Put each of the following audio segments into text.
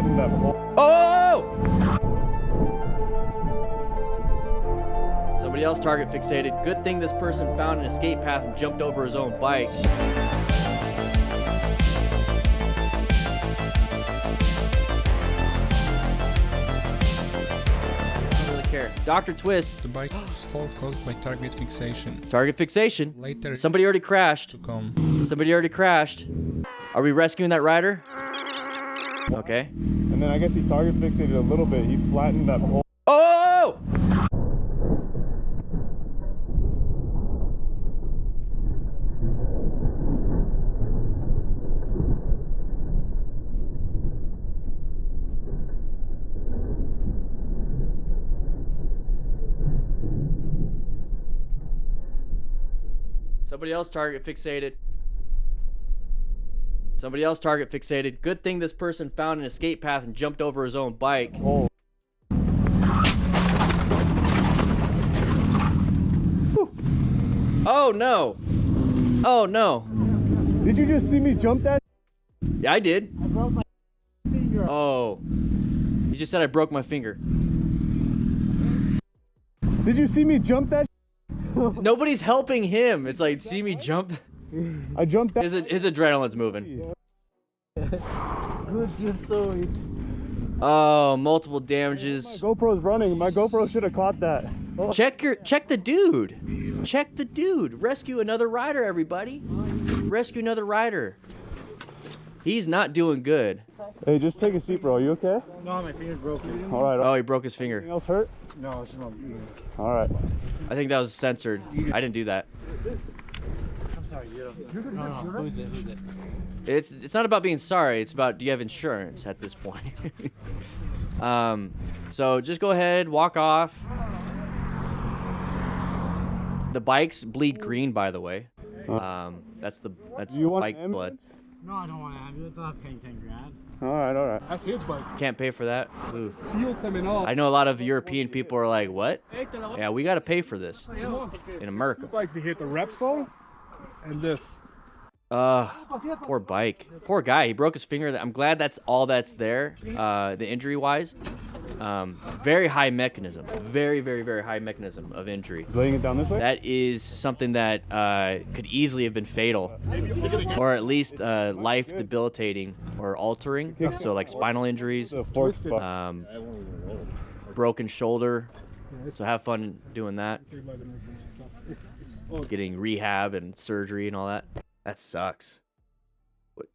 flattened that whole. Oh! Somebody else target fixated. Good thing this person found an escape path and jumped over his own bike. Dr. Twist. The bike's fall caused by target fixation. Target fixation. Later. Somebody already crashed. To come. Somebody already crashed. Are we rescuing that rider? Okay. And then I guess he target fixated a little bit. He flattened that whole. Oh! Somebody else target fixated. Somebody else target fixated. Good thing this person found an escape path and jumped over his own bike. Oh. Oh no. Oh no. Did you just see me jump that? Yeah, I did. I broke my finger. Oh. You just said I broke my finger. Did you see me jump that? Nobody's helping him. It's like, see me jump. I jumped that. His adrenaline's moving. Just so. Oh, multiple damages. My GoPro's running. My GoPro should have caught that. Oh. Check the dude. Check the dude. Rescue another rider, everybody. Rescue another rider. He's not doing good. Hey, just take a seat, bro. You okay? No, my finger's broken. All right. Oh, he broke his finger. Anything else hurt? No, it's just not. All right. I think that was censored. I didn't do that. I'm sorry, you don't. No, who's it? Who's it? It's not about being sorry. It's about, do you have insurance at this point? So just go ahead, walk off. The bikes bleed green, by the way. That's You want bike an blood. ambulance? No, I don't want to have it. It's not paying 10 grand. All right, all right. That's his bike. Can't pay for that. Oof. Fuel coming off. I know a lot of European people are like, what? Yeah, we got to pay for this in America. Bikes, he hit the Repsol and this. Poor bike. Poor guy. He broke his finger. I'm glad that's all that's there, the injury-wise. Very high mechanism. Very, very, very high mechanism of injury. Laying it down this way? That is something that could easily have been fatal, or at least life debilitating or altering. So like spinal injuries, broken shoulder. So have fun doing that. Getting rehab and surgery and all that. That sucks.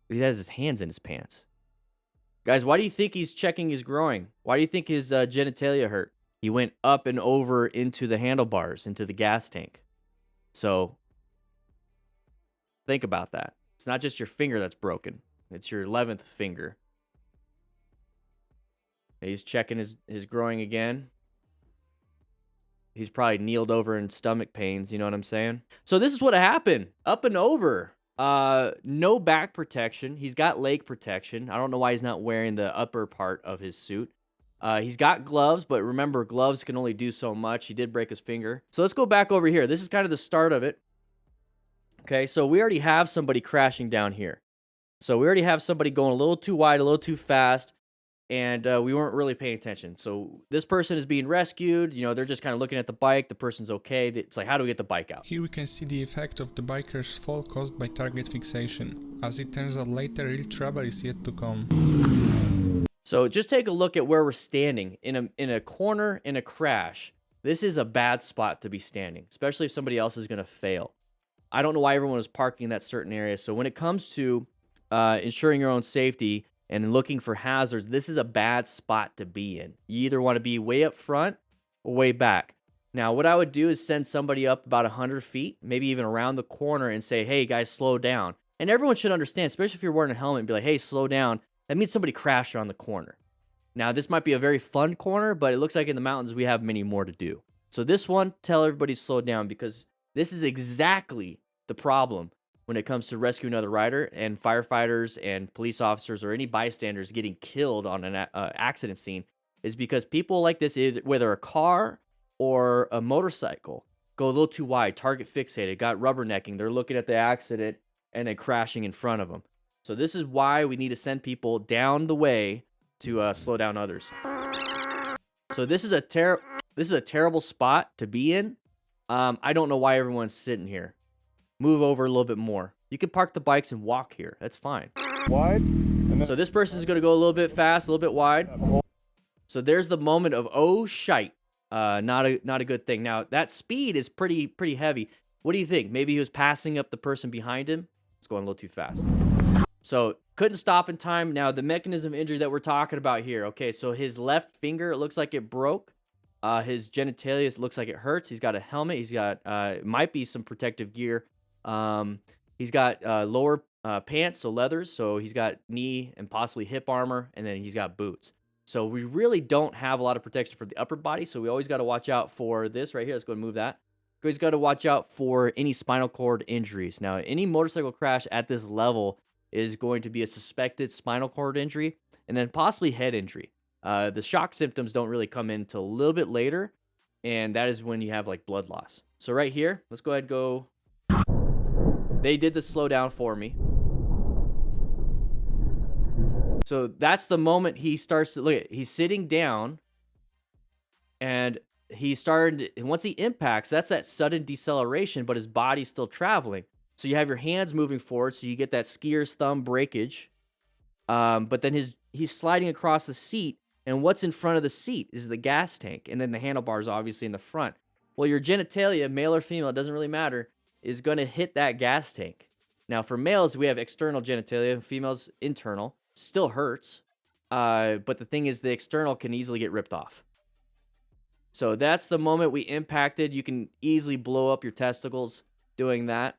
He has his hands in his pants. Guys, why do you think he's checking his groin? Why do you think his genitalia hurt? He went up and over into the handlebars, into the gas tank. So, think about that. It's not just your finger that's broken. It's your 11th finger. He's checking his groin again. He's probably kneeled over in stomach pains, you know what I'm saying? So this is what happened. Up and over. No back protection. He's got leg protection. I don't know why he's not wearing the upper part of his suit. He's got gloves, but remember, gloves can only do so much. He did break his finger. So let's go back over here. This is kind of the start of it. Okay, so we already have somebody crashing down here. So we already have somebody going a little too wide, a little too fast, and we weren't really paying attention. So this person is being rescued. You know, they're just kind of looking at the bike. The person's okay. It's like, how do we get the bike out? Here we can see the effect of the biker's fall caused by target fixation. As it turns out later, real trouble is yet to come. So just take a look at where we're standing. In a corner, in a crash. This is a bad spot to be standing, especially if somebody else is going to fail. I don't know why everyone was parking in that certain area. So when it comes to ensuring your own safety and looking for hazards, this is a bad spot to be in. You either want to be way up front or way back. Now, what I would do is send somebody up about 100 feet, maybe even around the corner, and say, hey, guys, slow down. And everyone should understand, especially if you're wearing a helmet, and be like, hey, slow down. That means somebody crashed around the corner. Now, this might be a very fun corner, but it looks like in the mountains we have many more to do. So this one, tell everybody to slow down, because this is exactly the problem when it comes to rescuing another rider and firefighters and police officers or any bystanders getting killed on an accident scene, is because people like this, whether a car or a motorcycle, go a little too wide, target fixated, got rubbernecking, they're looking at the accident and then crashing in front of them. So this is why we need to send people down the way to slow down others. So this is a terrible spot to be in. I don't know why everyone's sitting here. Move over a little bit more. You can park the bikes and walk here. That's fine. Wide. And then So this person's going to go a little bit fast, a little bit wide. So there's the moment of, oh, shite. Not a good thing. Now, that speed is pretty heavy. What do you think? Maybe he was passing up the person behind him? It's going a little too fast. So couldn't stop in time. Now, the mechanism of injury that we're talking about here. Okay, so his left finger, it looks like it broke. His genitalia looks like it hurts. He's got a helmet. He's got, might be some protective gear. He's got lower pants, so leathers. So he's got knee and possibly hip armor. And then he's got boots. So we really don't have a lot of protection for the upper body. So we always got to watch out for this right here. Let's go and move that. You always got to watch out for any spinal cord injuries. Now, any motorcycle crash at this level is going to be a suspected spinal cord injury and then possibly head injury. The shock symptoms don't really come in until a little bit later, and that is when you have like blood loss. So right here, let's go ahead and go. They did the slow down for me. So that's the moment he starts to look at. He's sitting down, and he started. And once he impacts, that's that sudden deceleration, but his body's still traveling. So you have your hands moving forward, so you get that skier's thumb breakage. But then he's sliding across the seat, and what's in front of the seat is the gas tank, and then the handlebars obviously in the front. Well, your genitalia, male or female, it doesn't really matter, is going to hit that gas tank. Now, for males, we have external genitalia, and females internal. Still hurts, but the thing is, the external can easily get ripped off. So that's the moment we impacted. You can easily blow up your testicles doing that.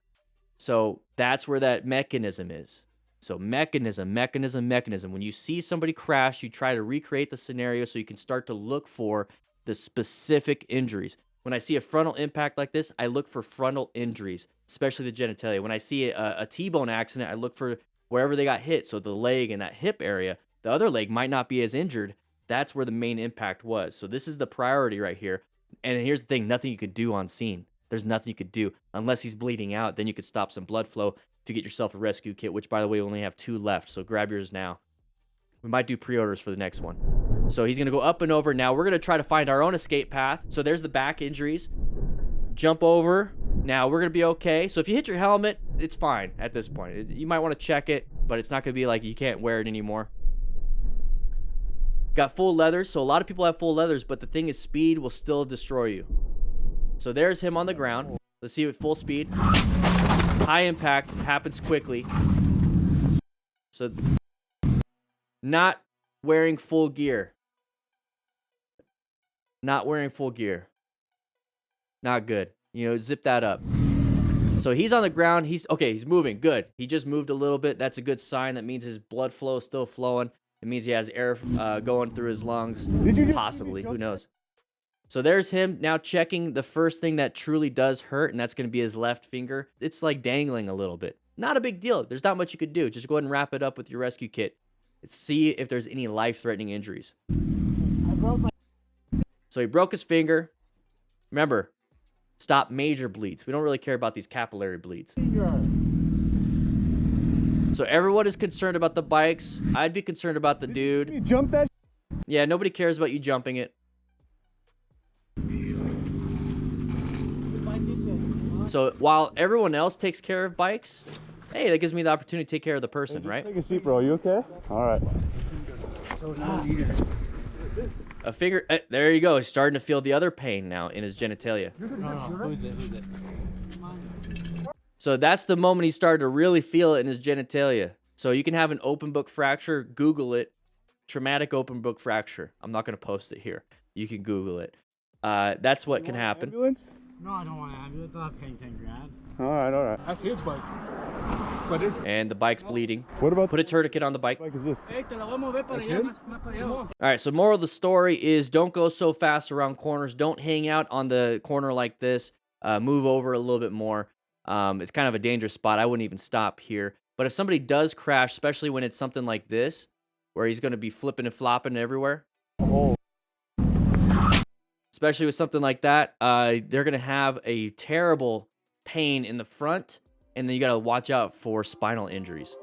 So that's where that mechanism is. So mechanism. When you see somebody crash, you try to recreate the scenario so you can start to look for the specific injuries. When I see a frontal impact like this, I look for frontal injuries, especially the genitalia. When I see a T-bone accident, I look for wherever they got hit. So the leg and that hip area, the other leg might not be as injured. That's where the main impact was. So this is the priority right here. And here's the thing, nothing you could do on scene. There's nothing you could do unless he's bleeding out. Then you could stop some blood flow to get yourself a rescue kit, which, by the way, we only have 2 left. So grab yours now. We might do pre-orders for the next one. So he's going to go up and over. Now we're going to try to find our own escape path. So there's the back injuries. Jump over. Now we're going to be okay. So if you hit your helmet, it's fine at this point. You might want to check it, but it's not going to be like you can't wear it anymore. Got full leathers. So a lot of people have full leathers, but the thing is, speed will still destroy you. So there's him on the ground. Let's see it full speed. High impact, happens quickly. So not wearing full gear. Not wearing full gear. Not good. You know, zip that up. So he's on the ground. He's moving. Good. He just moved a little bit. That's a good sign. That means his blood flow is still flowing. It means he has air going through his lungs. Possibly. Who knows? So there's him now checking the first thing that truly does hurt, and that's going to be his left finger. It's like dangling a little bit. Not a big deal. There's not much you could do. Just go ahead and wrap it up with your rescue kit. See if there's any life-threatening injuries. So he broke his finger. Remember, stop major bleeds. We don't really care about these capillary bleeds. So everyone is concerned about the bikes. I'd be concerned about the dude. You jump that? Yeah, nobody cares about you jumping it. So while everyone else takes care of bikes, hey, that gives me the opportunity to take care of the person, right? Take a seat, bro. You okay? All right. A finger. There you go. He's starting to feel the other pain now in his genitalia. No, who's it? So that's the moment he started to really feel it in his genitalia. So you can have an open book fracture. Google it. Traumatic open book fracture. I'm not going to post it here. You can Google it. That's what can happen. Ambulance? No, I don't want an ambulance. I'm not paying 10 grand. All right. That's his bike. And the bike's bleeding. What about Put a tourniquet on the bike. Like is this? All right, so moral of the story is don't go so fast around corners. Don't hang out on the corner like this. Move over a little bit more. It's kind of a dangerous spot. I wouldn't even stop here. But if somebody does crash, especially when it's something like this, where he's going to be flipping and flopping everywhere, Oh. especially with something like that, they're going to have a terrible pain in the front, and then you got to watch out for spinal injuries.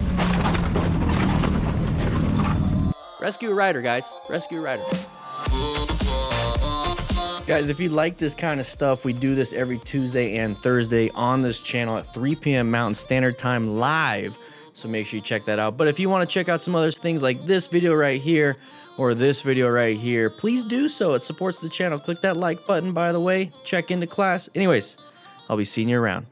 Rescue a rider, guys. Rescue a rider. Guys, if you like this kind of stuff, we do this every Tuesday and Thursday on this channel at 3 p.m. Mountain Standard Time live. So make sure you check that out. But if you want to check out some other things like this video right here or this video right here, please do so. It supports the channel. Click that like button, by the way. Check into class. Anyways, I'll be seeing you around.